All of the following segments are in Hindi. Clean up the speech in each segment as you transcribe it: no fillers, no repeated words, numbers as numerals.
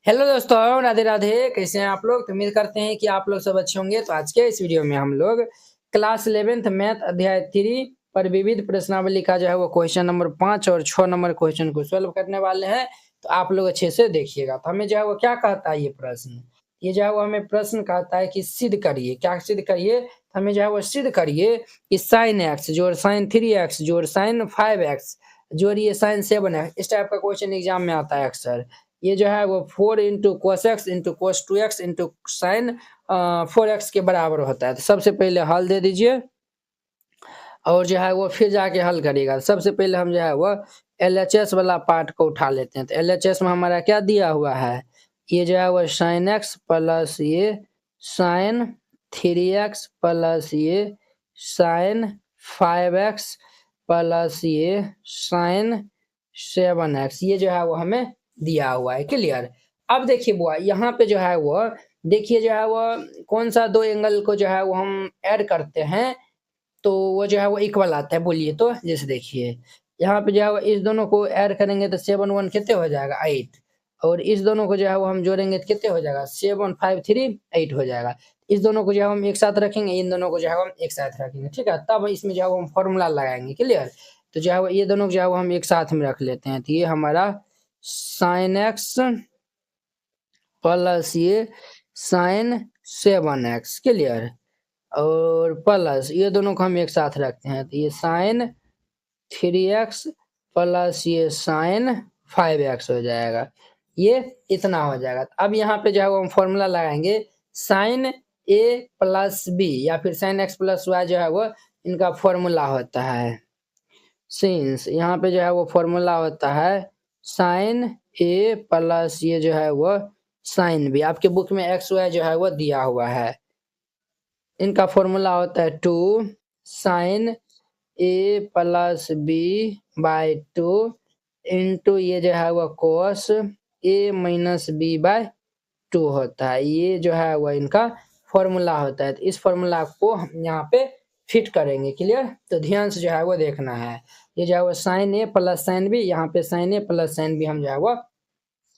हेलो दोस्तों, राधे राधे। कैसे हैं आप लोग? तो उम्मीद करते हैं कि आप लोग सब अच्छे होंगे। तो आज के इस वीडियो में हम लोग क्लास 11th मैथ अध्याय 3 पर विविध प्रश्नावली का जो है वो क्वेश्चन नंबर 5 और 6 नंबर क्वेश्चन को सॉल्व करने वाले हैं। तो आप लोग अच्छे से देखिएगा। तो हमें जो है वो क्या कहता है ये प्रश्न, ये जो है वो हमें प्रश्न कहता है कि सिद्ध करिए। क्या सिद्ध करिए? हमें जो है वो सिद्ध करिए कि साइन एक्स जोड़ साइन 3x जोड़ साइन 5x जोड़िए साइन 7x। इस टाइप का क्वेश्चन एग्जाम में आता है अक्सर। ये जो है वो 4 into cos x into cos 2x into sine 4x के बराबर होता है। तो सबसे पहले हल दे दीजिए और जो है वो फिर जाके हल करिएगा। सबसे पहले हम जो है वो LHS वाला पार्ट को उठा लेते हैं। तो LHS में हमारा क्या दिया हुआ है, ये जो है वो साइन एक्स प्लस ये साइन 3x प्लस ये साइन 5x प्लस ये साइन 7x, ये जो है वो हमें दिया हुआ है। क्लियर? अब देखिए बुआ, यहाँ पे जो है वो देखिए जो है वो कौन सा दो एंगल को जो है वो हम ऐड करते हैं तो वो जो है वो इक्वल आता है। बोलिए तो जैसे देखिए यहाँ पे जो है वो इस दोनों को ऐड करेंगे तो 7 1 कितने हो जाएगा 8, और इस दोनों को जो है वो हम जोड़ेंगे तो कितने हो जाएगा 7 5 3 8 हो जाएगा। इस दोनों को जो है हम एक साथ रखेंगे, इन दोनों को जो है हम एक साथ रखेंगे। ठीक है, तब इसमें जो है वो हम फॉर्मूला लगाएंगे। क्लियर? तो जो है वो ये दोनों जो है वो हम एक साथ में रख लेते हैं। तो ये हमारा साइन एक्स प्लस ये साइन 7x। क्लियर? और प्लस ये दोनों को हम एक साथ रखते हैं तो ये साइन 3x प्लस ये साइन 5x हो जाएगा। ये इतना हो जाएगा। अब यहाँ पे जो है वो हम फॉर्मूला लगाएंगे साइन a प्लस बी या फिर साइन x प्लस वाई, जो है वो इनका फॉर्मूला होता है। सिंस यहाँ पे जो है वो फॉर्मूला होता है साइन a प्लस ये जो है वो साइन बी। आपके बुक में एक्स वाई जो है वो दिया हुआ है। इनका फॉर्मूला होता है 2 sine a plus B by 2 into ये जो है वो cos a minus B by 2 होता है। ये जो है वो इनका फॉर्मूला होता है। तो इस फॉर्मूला को हम यहाँ पे फिट करेंगे। क्लियर? तो ध्यान से जो है वो देखना है। ये जो है वो sine a plus sine B, यहाँ पे sine a plus sine B हम जो है वो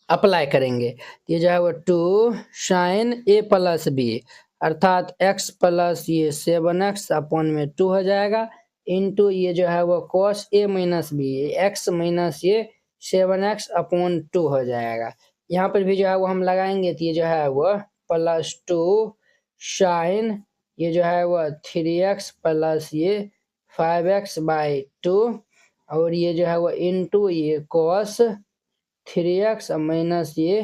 अप्लाई करेंगे। ये जो है वो 2 साइन a प्लस बी अर्थात x प्लस ये 7x अपॉन में 2 हो जाएगा इंटू ये जो है वो cos a minus B x minus ये 7x अपॉन 2 हो जाएगा। यहाँ पर भी जो है वो हम लगाएंगे तो ये जो है वो प्लस 2 साइन ये जो है वो 3x प्लस ये 5x बाई 2 और ये जो है वो इंटू ये कॉस 3x माइनस ये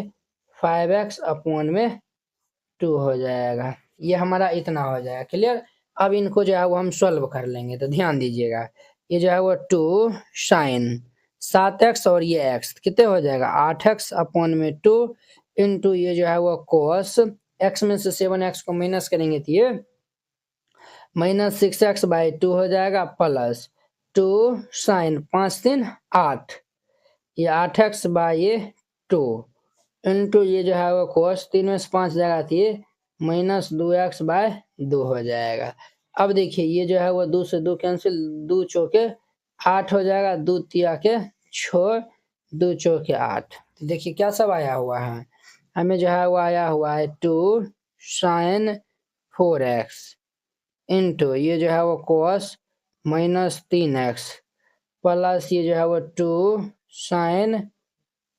5x अपॉन में 2 हो जाएगा। ये हमारा इतना हो जाएगा। क्लियर? अब इनको जो है वो हम सॉल्व कर लेंगे। तो ध्यान दीजिएगा, ये जो है वो 2 साइन 7x और ये x कितने हो जाएगा 8x अपॉन में 2 इंटू ये जो है वो कोस x में से 7x को माइनस करेंगे तो ये माइनस 6x बाई 2 हो जाएगा प्लस 2 साइन 5 3 8 ये 8x बाई ये 2 इंटू ये जो है वो कोस 3 में से 5 जाएगा तो ये माइनस 2x बाय 2 हो जाएगा। अब देखिए ये जो है वो 2 से 2 कैंसिल, 2 चौके 8 हो जाएगा, 2 तिया के 6 2 चौके 8। तो देखिए क्या सब आया हुआ है, हमें जो है वो आया हुआ है 2 साइन 4x इंटू ये जो है वो कोस माइनस 3x प्लस ये जो है वो 2 साइन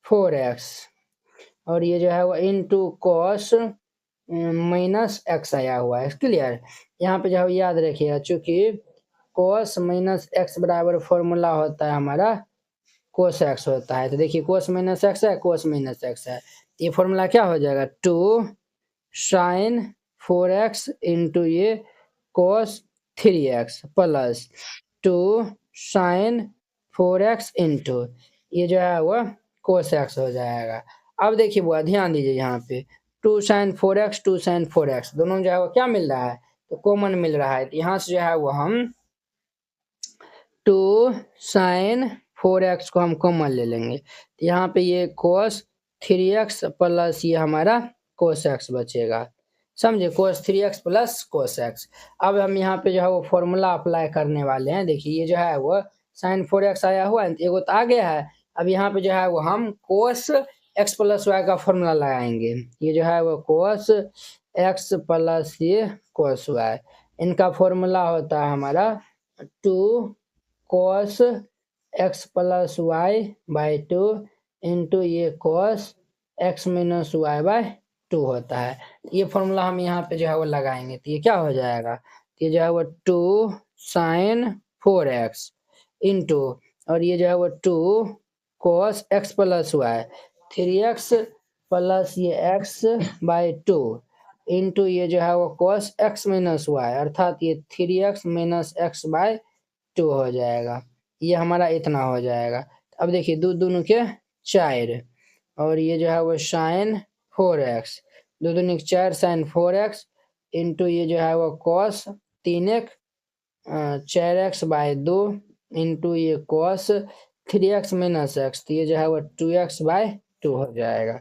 4x और ये जो है वो इंटू कॉस माइनस एक्स आया हुआ है। क्लियर? यहाँ पे जो है याद रखिएगा, चूंकि कॉस माइनस एक्स बराबर फॉर्मूला होता है हमारा कोस एक्स होता है। तो देखिए कोस माइनस एक्स है, कोस माइनस एक्स है, ये फॉर्मूला क्या हो जाएगा 2 साइन 4x इंटू ये कोस 3x plus 2 sign 4x into ये जो है वो कोस एक्स हो जाएगा। अब देखिए बुआ ध्यान दीजिए, यहाँ पे 2 साइन 4x 2 साइन 4x दोनों जो है वो क्या मिल रहा है तो कॉमन मिल रहा है। तो यहाँ से जो है वो हम 2 साइन 4x को हम कॉमन ले लेंगे। तो यहाँ पे ये कोस 3x प्लस ये हमारा कोस x बचेगा। समझे? कोस 3x प्लस कोस x। अब हम यहाँ पे जो है वो फॉर्मूला अप्लाई करने वाले हैं। देखिए ये जो है वो साइन 4x आया हुआ है, एगो तो आगे है। अब यहाँ पे जो है वो हम कोस एक्स प्लस वाई का फॉर्मूला लगाएंगे। ये जो है वो कोस एक्स प्लस ये कोस वाई, इनका फॉर्मूला होता है हमारा 2 cos x plus Y by 2 into ये cos x minus Y by 2 होता है। ये फॉर्मूला हम यहाँ पे जो है वो लगाएंगे तो ये क्या हो जाएगा, तो ये जो है वो 2 साइन 4x इंटू, और ये जो है वो 2 cos x plus Y 3x plus ये x बाई 2 इंटू ये जो है वो कोस एक्स माइनस वाई, अर्थात ये 3x माइनस एक्स बाई 2 हो जाएगा। ये हमारा इतना हो जाएगा। अब देखिए दो दूनी के 4, और ये जो है वो साइन 4x, दो दूनी के 4 साइन 4x इंटू ये जो है वो cos 3x 4x by 2 into ये कॉस 3x माइनस एक्स, तो ये जो है वो 2x बाई 2 हो जाएगा।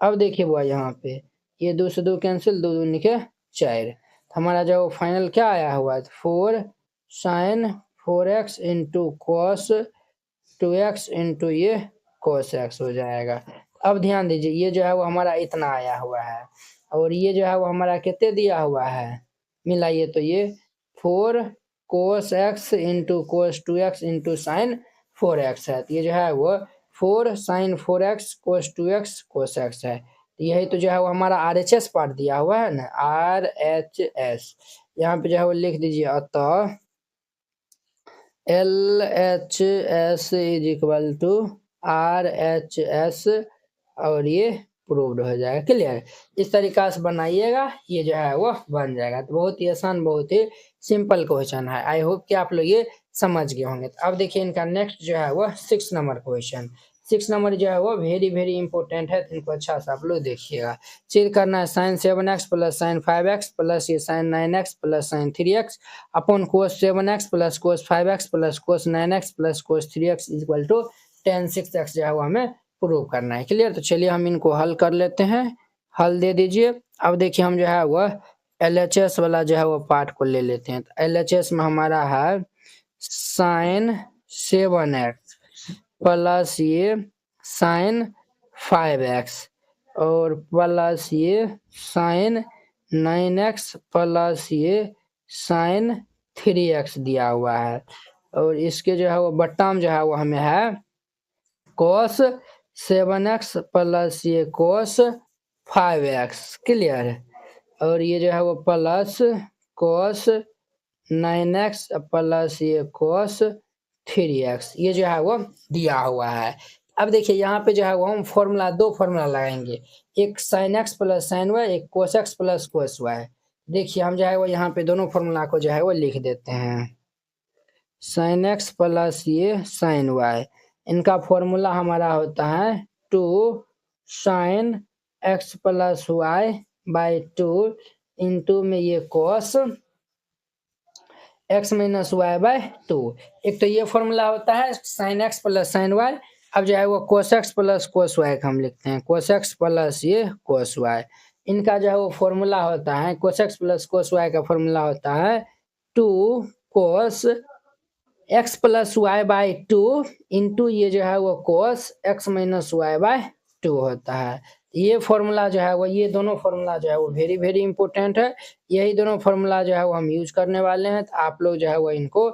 अब देखिए वो यहाँ पे ये 2 से 2 कैंसिल, दो दूनी के 4, हमारा जो फाइनल क्या आया हुआ है 4 sine 4x into cos 2x into ये cos x हो जाएगा। अब ध्यान दीजिए ये जो है वो हमारा इतना आया हुआ है, और ये जो है वो हमारा कितने दिया हुआ है, मिलाइए तो ये 4 cos x into cos 2x into sine 4x है, तो ये जो है वो 4 sine 4x cos 2x cos x है। तो यही तो जो है वो हमारा RHS पार्ट दिया हुआ है ना, RHS, यहाँ पे जो है वो लिख दीजिए अतः LHS is equal to RHS, और ये प्रूव्ड हो जाएगा। क्लियर, इस तरीका से बनाइएगा, ये जो है वो बन जाएगा। तो बहुत ही आसान, बहुत ही सिंपल क्वेश्चन है। आई होप कि आप लोग ये समझ गए होंगे। तो अब देखिए इनका नेक्स्ट जो है वो 6 नंबर क्वेश्चन, 6 नंबर जो है वो वेरी वेरी इंपॉर्टेंट है, तो इनको अच्छा से आप लोग देखिएगा। चेक करना है sine 7x plus sine 5x plus ये sine 9x plus sine 3x upon cos 7x plus cos 5x plus cos 9x plus cos 3x equal to tan 6x जो है वो हमें प्रूव करना है। क्लियर, तो चलिए हम इनको हल कर लेते हैं। हल दे दीजिए। अब देखिए हम जो है वो LHS वाला जो है वो पार्ट को ले लेते हैं। तो LHS में हमारा है साइन 7x प्लस ये साइन 5x और प्लस ये साइन 9x प्लस ये साइन 3x दिया हुआ है, और इसके जो है वो बट्टा में जो है वो हमें है cos 7x प्लस ये cos 5x। क्लियर, और ये जो है वो प्लस cos 9x प्लस ये cos 3x, ये जो है वो दिया हुआ है। अब देखिए यहाँ पे जो है वो हम फॉर्मूला, दो फॉर्मूला लगाएंगे, एक sin x plus sin y, एक cos x plus cos y। देखिए हम जो है वो यहाँ पे दोनों फॉर्मूला को जो है वो लिख देते हैं। sin x प्लस ये sin y, इनका फॉर्मूला हमारा होता है 2 sin x plus y by 2 into में ये cos x minus Y by 2। एक तो ये फॉर्मूला होता है sine x plus sine Y. अब जो है वो cos x plus cos Y का हम लिखते हैं, कोस एक्स प्लस ये कोस वाई। इनका जो है वो फॉर्मूला होता है, cos x plus cos Y का फॉर्मूला होता है 2 cos x plus Y by 2 into ये जो है वो cos x minus Y by 2 होता है। ये फॉर्मूला जो है वो, ये दोनों फॉर्मूला जो है वो वेरी वेरी इंपॉर्टेंट है। यही दोनों फॉर्मूला जो है वो हम यूज करने वाले हैं। तो आप लोग जो है वो इनको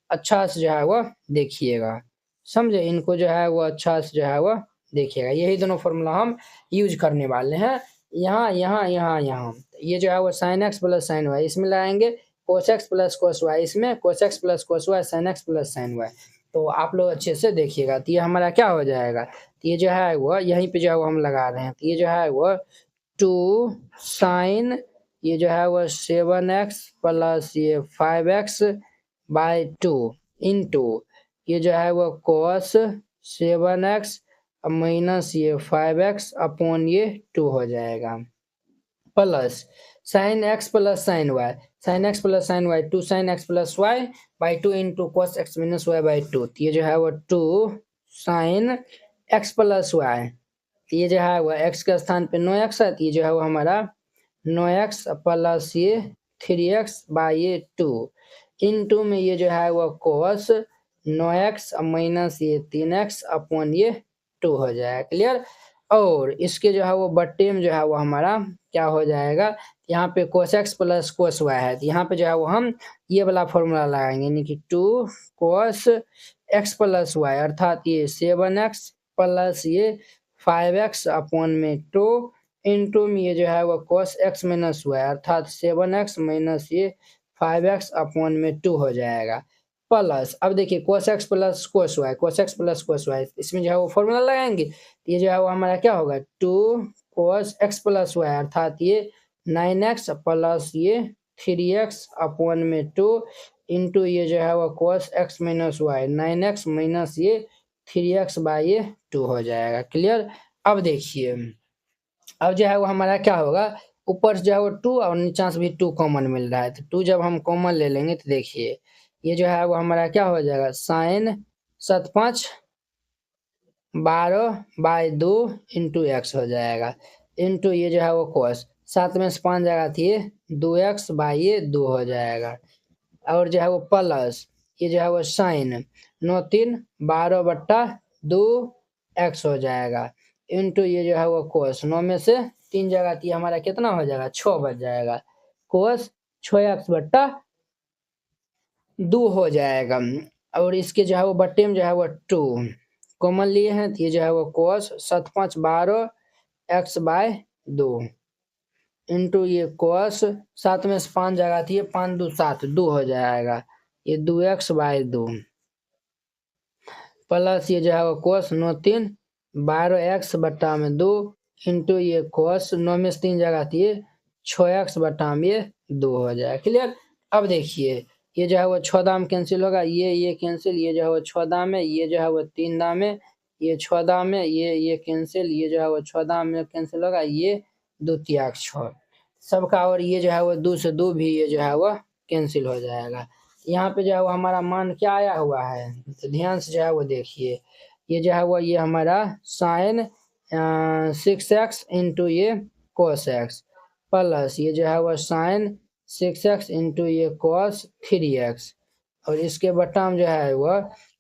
अच्छा से जो है वो देखिएगा, समझे, इनको जो है वो अच्छा से जो है वो देखिएगा। यही दोनों फॉर्मूला हम यूज करने वाले हैं। यहाँ यहाँ यहाँ यहाँ ये जो है वो sine x plus sine y इसमें लगाएंगे, cos x plus cos y इसमें, cos x plus cos y, sine x plus sine y. तो आप लोग अच्छे से देखिएगा। तो ये हमारा क्या हो जाएगा, तो ये जो है वो यहीं पे जो है वो हम लगा रहे हैं। तो ये जो है वो 2 साइन, ये जो है वो 7x प्लस ये 5x बाई 2 इंटू ये जो है वो cos 7x माइनस ये 5x अपॉन ये 2 हो जाएगा, plus sine x plus sine Y, sine x plus sine Y 2 sine x plus Y by 2 into cos X minus Y by 2। ये जो है वो 2 साइन एक्स प्लस वाई, ये जो है वो एक्स के स्थान पे 9x है, तो ये जो है वो हमारा 9x प्लस ये 3x बाई ये 2 इंटू में ये जो है वो cos 9x माइनस ये 3x अपॉन ये 2 हो जाएगा। क्लियर, और इसके जो है वो बट्टे में जो है वो हमारा क्या हो जाएगा, यहाँ पे cos x plus cos y है, तो यहाँ पे जो है वो हम ये वाला फॉर्मूला लगाएंगे, यानी कि 2 cos x प्लस y, अर्थात ये 7x प्लस ये 5x अपॉन में 2 इंटू में ये जो है वो cos x माइनस y, अर्थात 7x माइनस ये 5x अपॉन में 2 हो जाएगा। प्लस अब देखिए cos x plus cos y, cos x plus cos y, इसमें जो है वो फॉर्मूला लगाएंगे, ये जो है वो हमारा क्या होगा 2 cos x प्लस y, अर्थात ये 9x प्लस ये 3x अपॉन में 2 इंटू ये जो है वो cos x minus y, 9x minus ये 3x बाई ये 2 हो जाएगा। क्लियर। अब देखिए अब जो है वो हमारा क्या होगा, ऊपर से जो है वो 2 और नीचा से भी 2 कॉमन मिल रहा है, तो 2 जब हम कॉमन ले लेंगे तो देखिए ये जो है वो हमारा क्या हो जाएगा, साइन 7×5 12 बाई 2 इंटू एक्स हो जाएगा, इंटू ये जो है वो कोस 7 में से 5 जाएगा थी 2x बाई ये 2 हो जाएगा, और जो है वो प्लस ये जो है वो साइन 9×3 12/2 x हो जाएगा, इंटू ये जो है वो कोस 9 में से 3 जगह थी हमारा कितना हो जाएगा 6 बच जाएगा, कोस 6x/2 हो जाएगा। और इसके जो है वो बट्टे में जो है वो 2 कॉमन लिए हैं, तो ये जो है वो कोस 7×5 12 x बाय 2 इंटू ये कोस 7 में से 5 जगह थी 5 2 7 2 हो जाएगा, ये 2x बाय 2 प्लस ये जो है वो कोस 9×3 12x बट्टा में 2 इंटू ये कोस 9 में से 3 जगह थी 6x बट्टा में 2 हो जाएगा। क्लियर। अब देखिए ये जो है वो 6 दाम कैंसिल होगा, ये कैंसिल, ये जो है वो 6 दाम है, ये जो है वो 3 दाम है, ये 6 दाम है, ये कैंसिल, ये जो है वो 6 दाम में कैंसिल होगा, ये 2 तियाक 6 सबका, और ये जो है वो 2 से 2 भी ये जो है वो कैंसिल हो जाएगा। यहाँ पे जो है वो हमारा मान क्या आया हुआ है, तो ध्यान से जो है वो देखिए, ये जो है वो ये हमारा साइन 6x इंटू ये कोस x प्लस ये जो है वो साइन 6x इंटू ये कोस 3x, और इसके बट्टा में जो है वो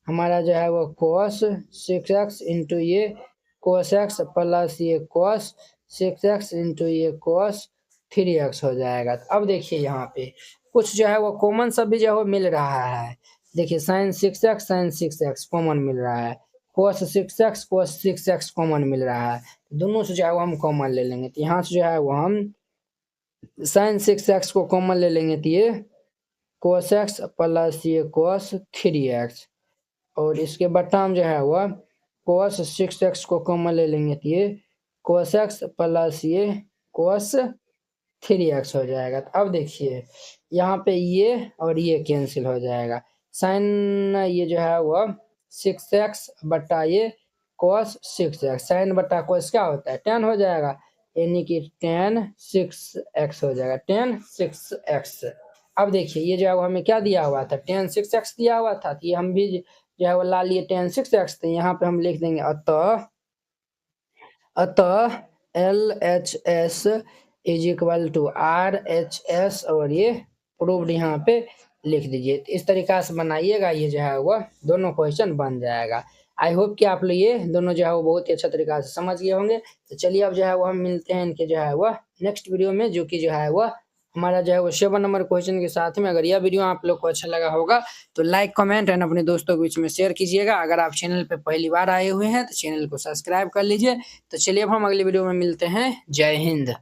हमारा जो है वो कोस 6x इंटू ये कोस x प्लस ये कोस 6x इंटू ये कोस 3x हो जाएगा। अब देखिए यहाँ पे कुछ जो है वो कॉमन सब भी जो है वो मिल रहा है, देखिए साइन 6x कॉमन मिल रहा है, कोस 6x कॉमन मिल रहा है, दोनों से जो है वो हम कॉमन ले लेंगे, तो यहाँ से जो है वो हम साइन 6x को कॉमन ले लेंगे, तो ये कोस x प्लस ये कोस 3x, और इसके बट्टा में जो है वो कोस 6x को कॉमन ले लेंगे, तो ये कोस x प्लस ये कोस 3x हो जाएगा। तो अब देखिए यहाँ पे ये और ये कैंसिल हो जाएगा, साइन ये जो है वो 6x बट्टा ये कोस 6x, साइन बट्टा कोस क्या होता है tan हो जाएगा, यानी कि tan 6x हो जाएगा, tan 6x। अब देखिए ये जो है वो हमें क्या दिया हुआ था, tan 6x दिया हुआ था, तो ये हम भी जो है वो ला लिए tan 6x, तो यहाँ पे हम लिख देंगे अतः LHS is equal to RHS, और ये प्रूव्ड यहाँ पे लिख दीजिए। इस तरीका से बनाइएगा, ये जो है वो दोनों क्वेश्चन बन जाएगा। आई होप कि आप लोग ये दोनों जो है वो बहुत ही अच्छा तरीका से समझ गए होंगे। तो चलिए अब जो है वो हम मिलते हैं इनके जो है वो नेक्स्ट वीडियो में, जो कि जो है वो हमारा जो है वो 7 नंबर क्वेश्चन के साथ में। अगर यह वीडियो आप लोग को अच्छा लगा होगा तो लाइक कमेंट एंड अपने दोस्तों के बीच में शेयर कीजिएगा। अगर आप चैनल पे पहली बार आए हुए हैं तो चैनल को सब्सक्राइब कर लीजिए। तो चलिए अब हम अगली वीडियो में मिलते हैं। जय हिंद।